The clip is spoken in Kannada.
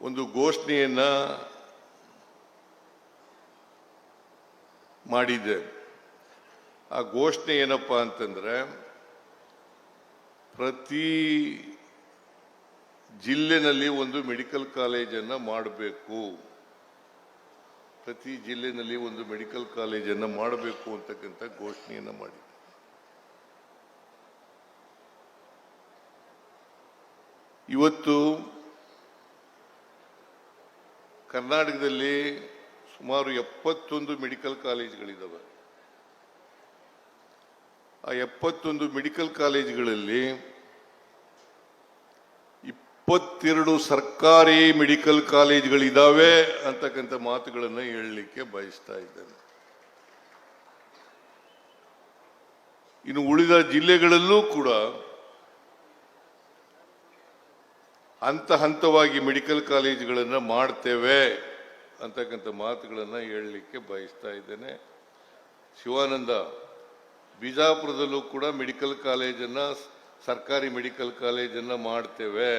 ಒಂದು ಘೋಷಣೆಯನ್ನ ಮಾಡಿದೆ. ಆ ಘೋಷಣೆ ಏನಪ್ಪಾ ಅಂತಂದ್ರೆ, ಪ್ರತಿ ಜಿಲ್ಲೆನಲ್ಲಿ ಒಂದು ಮೆಡಿಕಲ್ ಕಾಲೇಜನ್ನ ಮಾಡಬೇಕು, ಪ್ರತಿ ಜಿಲ್ಲೆನಲ್ಲಿ ಒಂದು ಮೆಡಿಕಲ್ ಕಾಲೇಜನ್ನ ಮಾಡಬೇಕು ಅಂತಕ್ಕಂಥ ಘೋಷಣೆಯನ್ನ ಮಾಡಿದೆ. ಇವತ್ತು ಕರ್ನಾಟಕದಲ್ಲಿ ಸುಮಾರು 71 ಮೆಡಿಕಲ್ ಕಾಲೇಜುಗಳಿದ್ದಾವೆ. ಆ 71 ಮೆಡಿಕಲ್ ಕಾಲೇಜುಗಳಲ್ಲಿ 22 ಸರ್ಕಾರಿ ಮೆಡಿಕಲ್ ಕಾಲೇಜುಗಳಿದ್ದಾವೆ ಅಂತಕ್ಕಂಥ ಮಾತುಗಳನ್ನು ಹೇಳಲಿಕ್ಕೆ ಬಯಸ್ತಾ ಇದ್ದೇನೆ. ಇನ್ನು ಉಳಿದ ಜಿಲ್ಲೆಗಳಲ್ಲೂ ಕೂಡ ಹಂತ ಹಂತವಾಗಿ ಮೆಡಿಕಲ್ ಕಾಲೇಜುಗಳನ್ನು ಮಾಡ್ತೇವೆ ಅಂತಕ್ಕಂಥ ಮಾತುಗಳನ್ನು ಹೇಳಲಿಕ್ಕೆ ಬಯಸ್ತಾ ಇದ್ದೇನೆ. ಶಿವಾನಂದ, ಬಿಜಾಪುರದಲ್ಲೂ ಕೂಡ ಮೆಡಿಕಲ್ ಕಾಲೇಜನ್ನು, ಸರ್ಕಾರಿ ಮೆಡಿಕಲ್ ಕಾಲೇಜನ್ನು ಮಾಡ್ತೇವೆ.